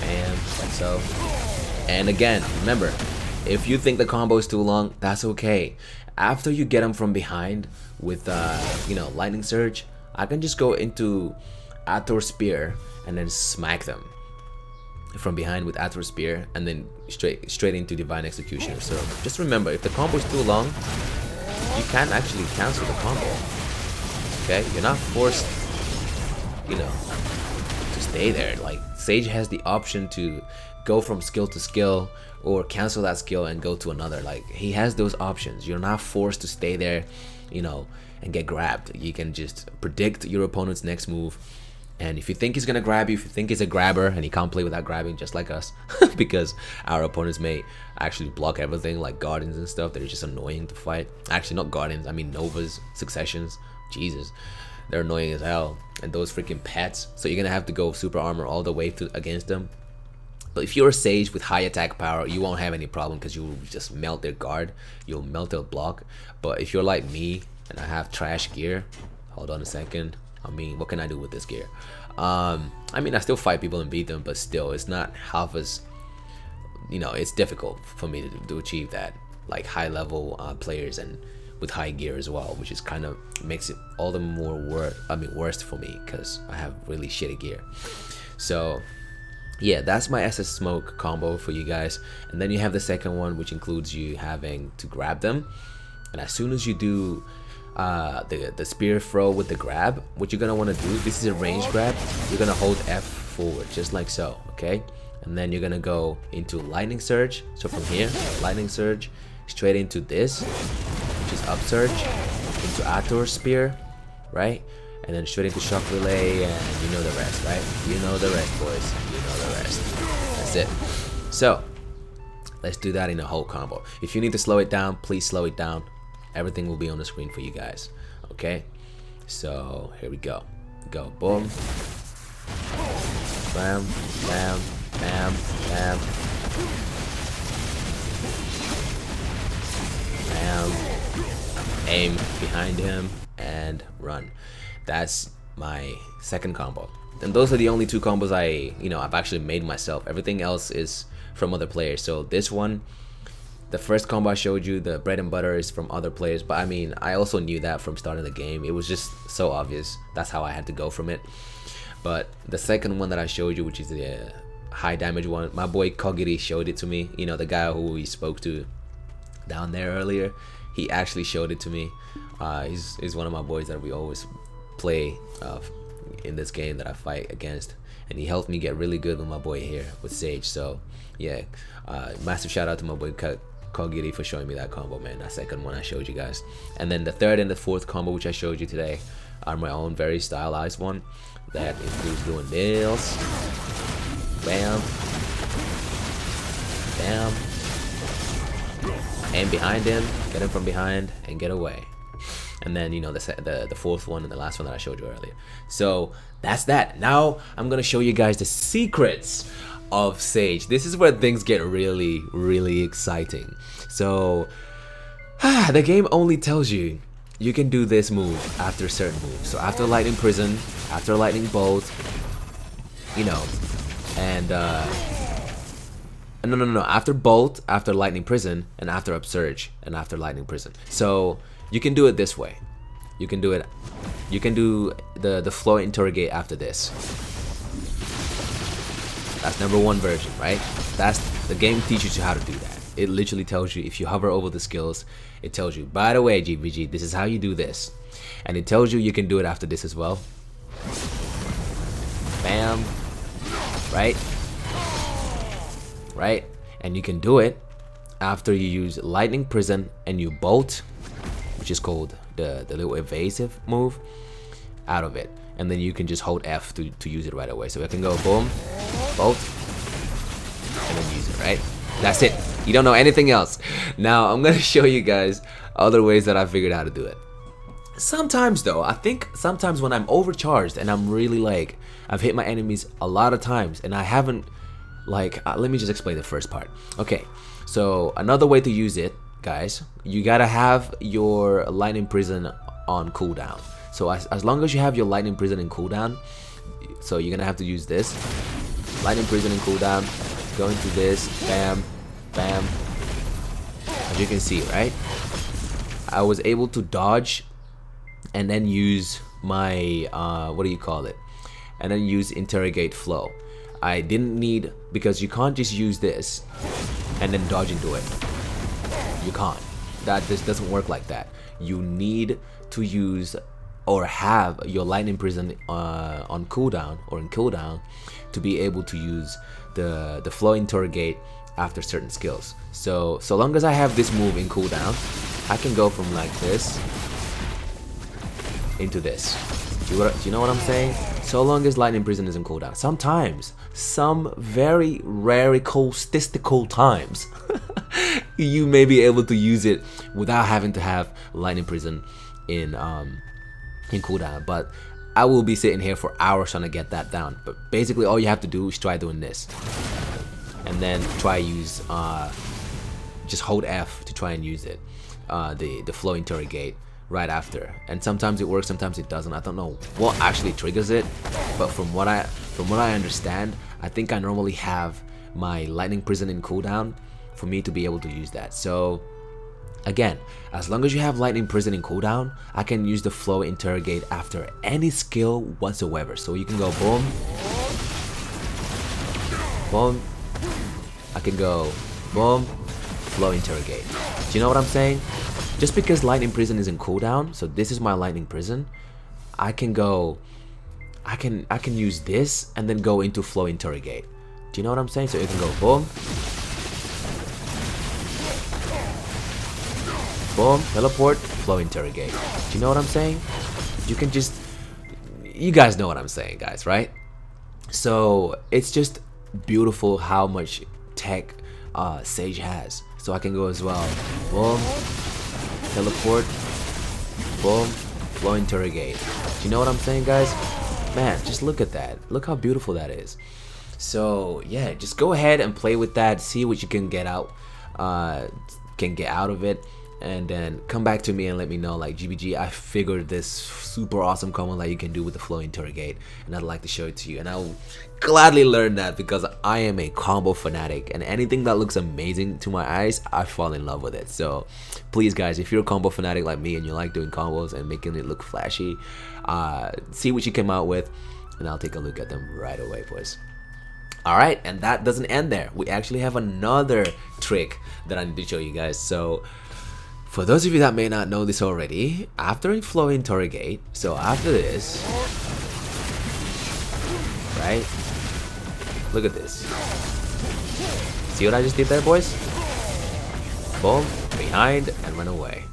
Bam, like so. And again, remember, if you think the combo is too long, that's okay. After you get them from behind with you know, lightning surge, I can just go into Addons spear and then smack them from behind with Addons spear, and then straight into divine executioner. So just remember, if the combo is too long, you can actually cancel the combo. Okay, you're not forced, you know, to stay there. Like, Sage has the option to go from skill to skill or cancel that skill and go to another. Like, he has those options. You're not forced to stay there, you know, and get grabbed. You can just predict your opponent's next move, and if you think he's gonna grab you, if you think he's a grabber and he can't play without grabbing, just like us, because our opponents may actually block everything, like Guardians and stuff. They're just annoying to fight. Actually, not Guardians, I mean Novas, Successions. Jesus, they're annoying as hell. And those freaking pets, so you're gonna have to go super armor all the way against them. But if you're a Sage with high attack power, you won't have any problem, because you'll just melt their guard, you'll melt their block. But if you're like me and I have trash gear, hold on a second, I mean, what can I do with this gear? I mean, I still fight people and beat them, but still, it's not half as, you know, it's difficult for me to achieve that, like high level players and with high gear as well, which is kind of makes it all the more worse for me, because I have really shitty gear. So yeah, that's my SS Smoke combo for you guys. And then you have the second one, which includes you having to grab them, and as soon as you do the spear throw with the grab, what you're gonna want to do, this is a range grab, you're gonna hold F forward just like so, okay? And then you're gonna go into lightning surge. So from here, lightning surge straight into this, which is upsurge, into Addons spear, right? And then straight into shock relay, and you know the rest, right? You know the rest, boys. You know the rest. That's it. So let's do that in a whole combo. If you need to slow it down, please slow it down. Everything will be on the screen for you guys. Okay? So here we go. Go. Boom. Bam. Bam. Bam. Bam. Bam. Aim behind him and run. That's my second combo. And those are the only two combos I've actually made myself. Everything else is from other players. So this one, the first combo I showed you, the bread and butter, is from other players, but I mean, I also knew that from starting the game. It was just so obvious. That's how I had to go from it. But the second one that I showed you, which is the high damage one, my boy KOGIRI showed it to me. You know, the guy who we spoke to down there earlier, he actually showed it to me. He's one of my boys that we always play in this game that I fight against, and he helped me get really good with my boy here with Sage. So yeah, massive shout out to my boy KOGIRI for showing me that combo, man. That second one I showed you guys. And then the third and the fourth combo which I showed you today are my own very stylized one that includes doing this, bam, bam, aim behind him, get him from behind, and get away. And then, you know, the fourth one and the last one that I showed you earlier. So that's that. Now I'm gonna show you guys the secrets of Sage. This is where things get really, really exciting. So the game only tells you you can do this move after certain moves. So after Lightning Prison, after Lightning Bolt, you know, and no, after Bolt, after Lightning Prison, and after Upsurge, and after Lightning Prison. So you can do it this way. You can do it. You can do the flow interrogate after this. That's number one version, right? That's the game teaches you how to do that. It literally tells you, if you hover over the skills, it tells you, by the way, GVG, this is how you do this. And it tells you can do it after this as well. Bam. Right? Right? And you can do it after you use Lightning Prison and you bolt, which is called the little evasive move, out of it. And then you can just hold F to use it right away. So I can go boom, bolt, and then use it, right? That's it. You don't know anything else. Now I'm gonna show you guys other ways that I figured out how to do it. Sometimes though, I think sometimes when I'm overcharged and I'm really like, I've hit my enemies a lot of times and I haven't, like, let me just explain the first part. Okay, so another way to use it, guys, you gotta have your Lightning Prison on cooldown. So as long as you have your Lightning Prison in cooldown, so you're gonna have to use this Lightning Prison in cooldown, go into this, bam, bam. As you can see, right, I was able to dodge and then use my what do you call it, and then use interrogate flow. I didn't need, because you can't just use this and then dodge into it. You can't. This doesn't work like that. You need to use or have your Lightning Prison on cooldown or in cooldown to be able to use the flow interrogate after certain skills. So long as I have this move in cooldown, I can go from like this into this. Do you know what I'm saying? So long as Lightning Prison is in cooldown. Sometimes, some very rare statistical times, you may be able to use it without having to have Lightning Prison in cooldown. But I will be sitting here for hours trying to get that down. But basically, all you have to do is try doing this, and then try use just hold F to try and use it, the flow interrogate right after. And sometimes it works, sometimes it doesn't. I don't know what actually triggers it, but from what I understand, I think I normally have my Lightning Prison in cooldown for me to be able to use that. So again, as long as you have Lightning Prison in cooldown, I can use the flow interrogate after any skill whatsoever. So you can go boom, boom, I can go boom, flow interrogate. Do you know what I'm saying? Just because Lightning Prison is in cooldown, so this is my Lightning Prison, I can go, I can use this and then go into flow interrogate. Do you know what I'm saying? So you can go boom, boom, teleport, flow interrogate. Do you know what I'm saying? You can just, you guys know what I'm saying, guys, right? So it's just beautiful how much tech Sage has. So I can go as well, boom, teleport, boom, flow interrogate. Do you know what I'm saying, guys? Man, just look at that. Look how beautiful that is. So yeah, just go ahead and play with that, see what you can get out of it. and then come back to me and let me know like, GBG, I figured this super awesome combo that you can do with the flow interrogate, and I'd like to show it to you, and I'll gladly learn that because I am a combo fanatic, and anything that looks amazing to my eyes, I fall in love with it. So please guys, if you're a combo fanatic like me and you like doing combos and making it look flashy, see what you came out with, and I'll take a look at them right away, boys. Alright, and that doesn't end there. We actually have another trick that I need to show you guys. So for those of you that may not know this already, after a flow interrogate, so after this, right, look at this. See what I just did there, boys? Boom, behind, and run away.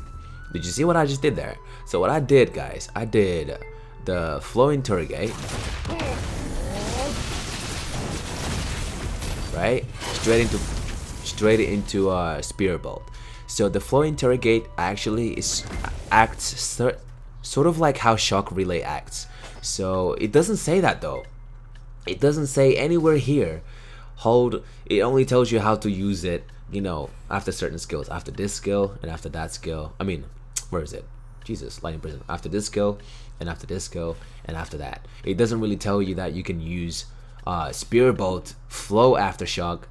Did you see what I just did there? So what I did, guys, I did the flow interrogate, right, straight into spear bolt. So the flow interrogate actually acts sort of like how shock relay acts. So it doesn't say that though. It doesn't say anywhere here. It only tells you how to use it, you know, after certain skills, after this skill and after that skill. I mean, where is it? Jesus, lightning prison. After this skill and after this skill and after that. It doesn't really tell you that you can use spear bolt, flow aftershock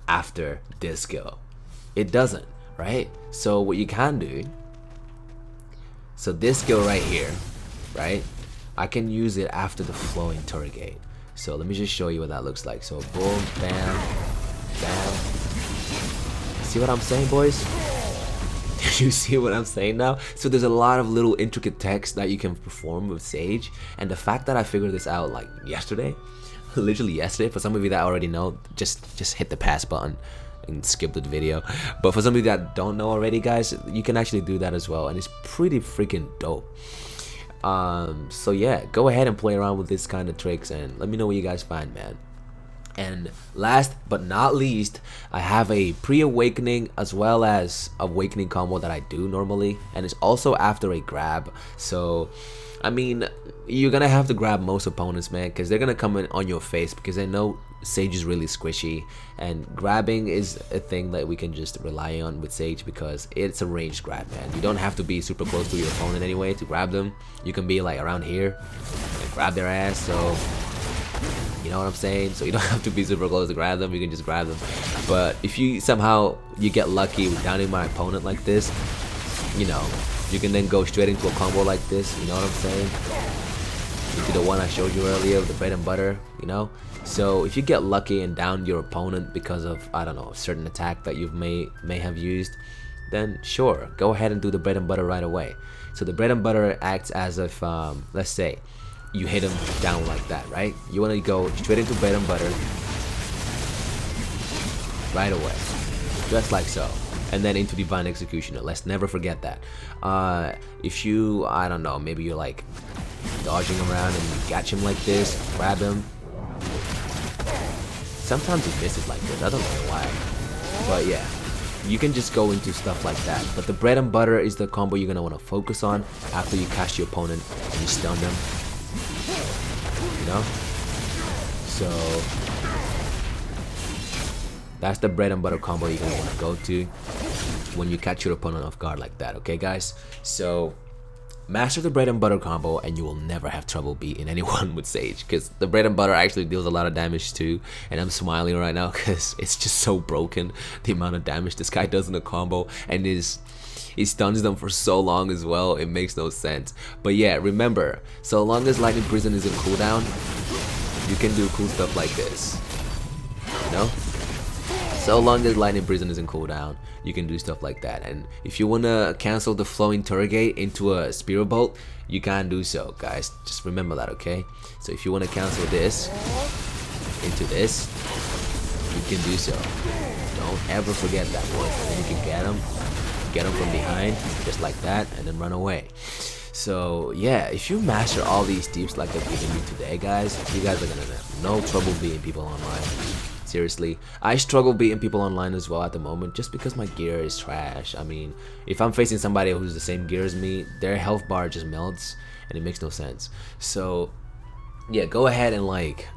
after this skill. It doesn't, right? So what you can do, so this skill right here, right, I can use it after the flow interrogate. So let me just show you what that looks like. So boom, bam, bam. See what I'm saying, boys? You see what I'm saying now? So there's a lot of little intricate text that you can perform with Sage, and the fact that I figured this out like yesterday, literally yesterday, for some of you that already know, just hit the pass button and skip the video. But for some of you that don't know already, guys, you can actually do that as well, and it's pretty freaking dope. So yeah, go ahead and play around with this kind of tricks and let me know what you guys find, man. And last but not least, I have a pre-awakening as well as awakening combo that I do normally, and it's also after a grab. So I mean, you're gonna have to grab most opponents, man, because they're gonna come in on your face because they know Sage is really squishy, and grabbing is a thing that we can just rely on with Sage because it's a ranged grab, man. You don't have to be super close to your opponent anyway to grab them. You can be like around here and grab their ass, so you know what I'm saying? So you don't have to be super close to grab them, you can just grab them. But if you somehow you get lucky with downing my opponent like this, you know, you can then go straight into a combo like this, you know what I'm saying? Into the one I showed you earlier, the bread and butter, you know? So if you get lucky and down your opponent because of, I don't know, a certain attack that you may have used, then sure, go ahead and do the bread and butter right away. So the bread and butter acts as if, let's say, you hit him down like that, right? You want to go straight into bread and butter right away, just like so, and then into divine executioner. Let's never forget that. If you, I don't know, maybe you're like dodging around and you catch him like this, grab him. Sometimes he misses like this, I don't know why, but yeah, you can just go into stuff like that. But the bread and butter is the combo you're gonna want to focus on after you catch your opponent and you stun them, you know? So that's the bread and butter combo you're gonna want to go to when you catch your opponent off guard like that, okay guys? So master the bread and butter combo and you will never have trouble beating anyone with Sage, because the bread and butter actually deals a lot of damage too, and I'm smiling right now because it's just so broken the amount of damage this guy does in a combo, and he stuns them for so long as well, it makes no sense. But yeah, remember, so long as lightning prison is in cooldown, you can do cool stuff like this, you know? So long as lightning prison is in cooldown, you can do stuff like that. And if you wanna cancel the flow interrogate into a spear bolt, you can do so, guys. Just remember that, okay? So if you wanna cancel this into this, you can do so. Don't ever forget that, boys. And then you can get them from behind, just like that, and then run away. So yeah, if you master all these tips like I've given you today, guys, you guys are gonna have no trouble beating people online. Seriously, I struggle beating people online as well at the moment just because my gear is trash. I mean, if I'm facing somebody who's the same gear as me, their health bar just melts and it makes no sense. So yeah, go ahead and like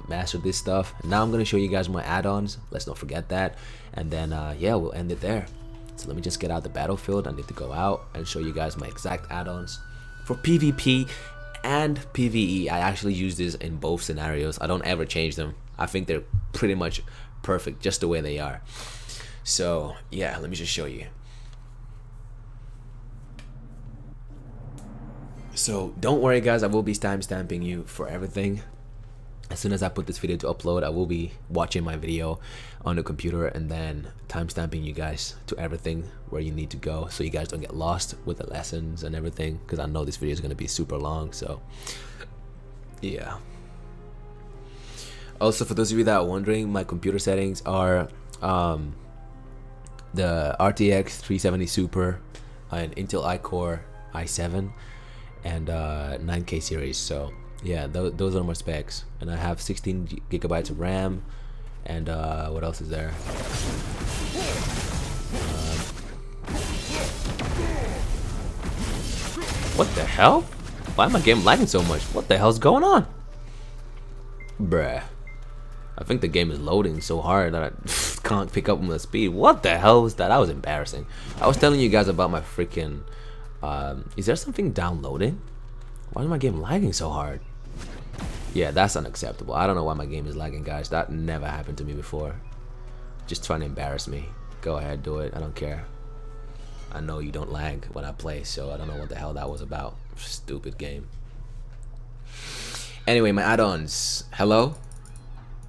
master this stuff. Now I'm gonna show you guys my add-ons, let's not forget that, and then yeah, we'll end it there. So let me just get out the battlefield. I need to go out and show you guys my exact add-ons for PvP and PvE. I actually use this in both scenarios. I don't ever change them. I think they're pretty much perfect just the way they are. So yeah, let me just show you. So don't worry guys, I will be timestamping you for everything. As soon as I put this video to upload, I will be watching my video on the computer and then timestamping you guys to everything where you need to go, so you guys don't get lost with the lessons and everything, because I know this video is going to be super long. So yeah. Also, for those of you that are wondering, my computer settings are the RTX 370 Super, an Intel iCore i7, and 9K series. So yeah, those are my specs, and I have 16 gigabytes of RAM, and what else is there? What the hell? Why am my game lagging so much? What the hell's going on? Bruh. I think the game is loading so hard that I can't pick up on the speed. What the hell was that? That was embarrassing. I was telling you guys about my freaking... is there something downloading? Why is my game lagging so hard? Yeah, that's unacceptable. I don't know why my game is lagging, guys. That never happened to me before. Just trying to embarrass me. Go ahead, do it. I don't care. I know you don't lag when I play, so I don't know what the hell that was about. Stupid game. Anyway, my add-ons. Hello?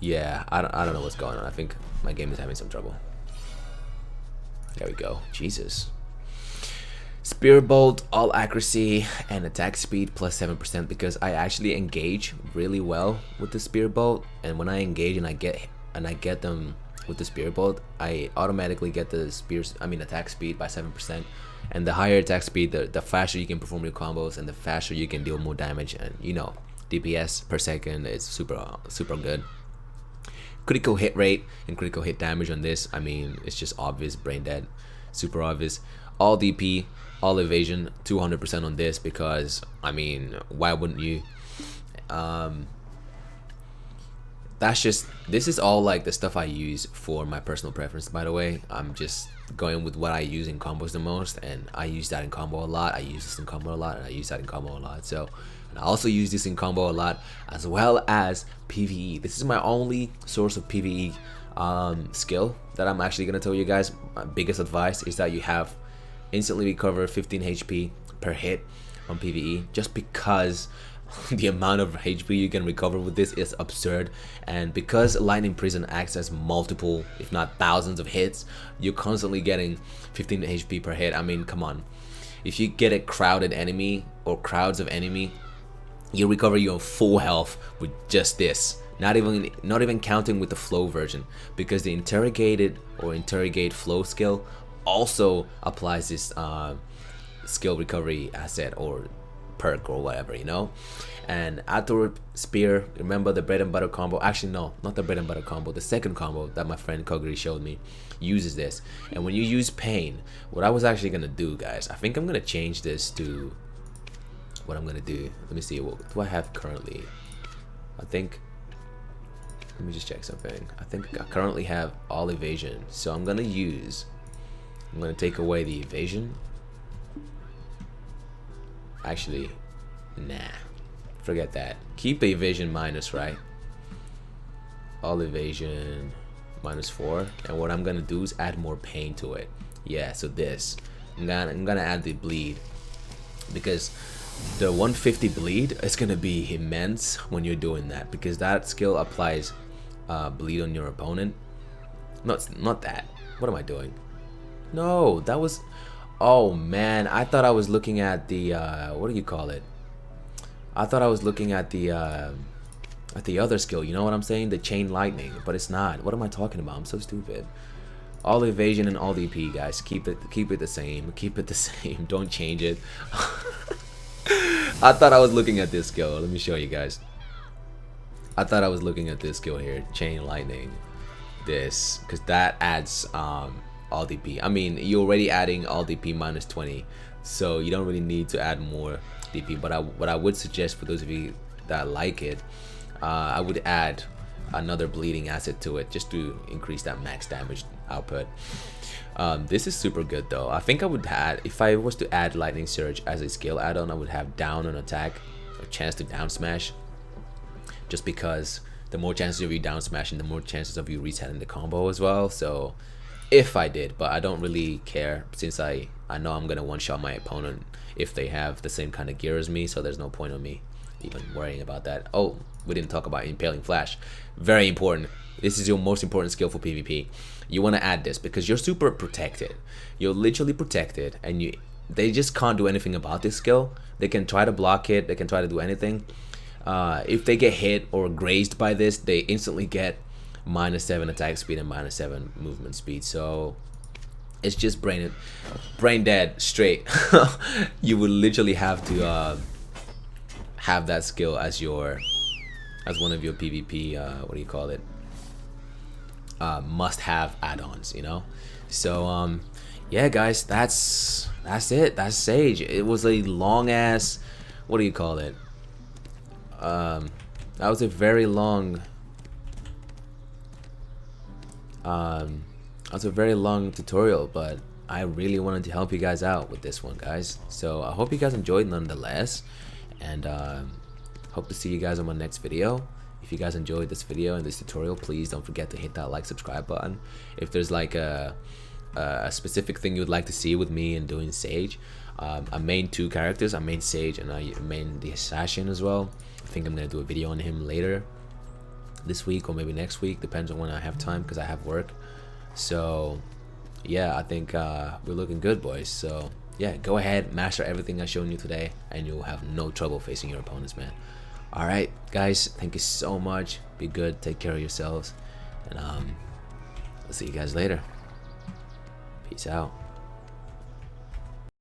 Yeah, I don't know what's going on. I think my game is having some trouble. There we go. Jesus. Spear bolt, all accuracy and attack speed plus 7%, because I actually engage really well with the spear bolt, and when I engage and I get them with the spear bolt, I automatically get the attack speed by 7%. And the higher attack speed, the faster you can perform your combos, and the faster you can deal more damage, and you know, DPS per second is super good. Critical hit rate and critical hit damage on this, I mean, it's just obvious, brain dead, super obvious. All DP, all evasion, 200% on this, because I mean, why wouldn't you? This is all like the stuff I use for my personal preference, by the way. I'm just going with what I use in combos the most, and I use that in combo a lot. I use this in combo a lot, and I use that in combo a lot. So, and I also use this in combo a lot, as well as PvE. This is my only source of PvE skill that I'm actually gonna tell you guys. My biggest advice is that you have instantly recover 15 HP per hit on PvE, just because the amount of HP you can recover with this is absurd. And because Lightning Prison acts as multiple, if not thousands of hits, you're constantly getting 15 HP per hit. I mean, come on. If you get a crowded enemy or crowds of enemy, you recover your full health with just this. Not even counting with the flow version, because the interrogate flow skill also applies this skill recovery asset or perk or whatever, you know. And afterward, spear, remember the bread and butter combo, actually no, not the bread and butter combo, the second combo that my friend KOGIRI showed me uses this. And when you use pain, what I was actually gonna do, guys, I think I'm gonna change this to what I'm gonna do. Let me see, what do I have currently? I think, let me just check something. I think I currently have all evasion, so I'm gonna take away the evasion. Actually, nah, forget that. Keep the evasion minus, right? All evasion -4, and what I'm gonna do is add more pain to it. Yeah, so this, I'm gonna add the bleed, because the 150 bleed is gonna be immense when you're doing that, because that skill applies bleed on your opponent. Not that. What am I doing? No, that was. Oh man, I thought I was looking at the what do you call it? I thought I was looking at the other skill. You know what I'm saying? The chain lightning, but it's not. What am I talking about? I'm so stupid. All evasion and all DP, guys. Keep it the same. Keep it the same. Don't change it. I thought I was looking at this skill. Let me show you guys. I thought I was looking at this skill here, chain lightning. This, because that adds all DP. I mean, you're already adding all DP -20, so you don't really need to add more DP. But what I would suggest for those of you that like it, I would add another bleeding asset to it, just to increase that max damage output. This is super good though. I think I would add, if I was to add lightning surge as a skill add-on, I would have down on attack, a chance to down smash, just because the more chances of you down smashing, the more chances of you resetting the combo as well. So if I did, but I don't really care, since I know I'm gonna one-shot my opponent if they have the same kind of gear as me, so there's no point of me even worrying about that. Oh, we didn't talk about impaling flash. Very important. This is your most important skill for PvP. You want to add this because you're super protected. You're literally protected, and they just can't do anything about this skill. They can try to block it, they can try to do anything. If they get hit or grazed by this, they instantly get -7 attack speed and -7 movement speed. So it's just brain dead straight. You would literally have to have that skill as one of your PvP what do you call it, must-have add-ons, you know. So yeah guys, that's it. That's Sage. It was a long ass, what do you call it, that was a very long tutorial, but I really wanted to help you guys out with this one, guys. So I hope you guys enjoyed nonetheless, and hope to see you guys on my next video. If you guys enjoyed this video and this tutorial, please don't forget to hit that like, subscribe button. If there's like a specific thing you'd like to see with me in doing Sage, I main 2 characters. I main Sage and I main the Assassin as well. I think I'm gonna do a video on him later this week or maybe next week, depends on when I have time because I have work. So yeah, I think we're looking good, boys. So yeah, go ahead, master everything I've shown you today, and you'll have no trouble facing your opponents, man. Alright guys, thank you so much. Be good, take care of yourselves, and I'll see you guys later. Peace out.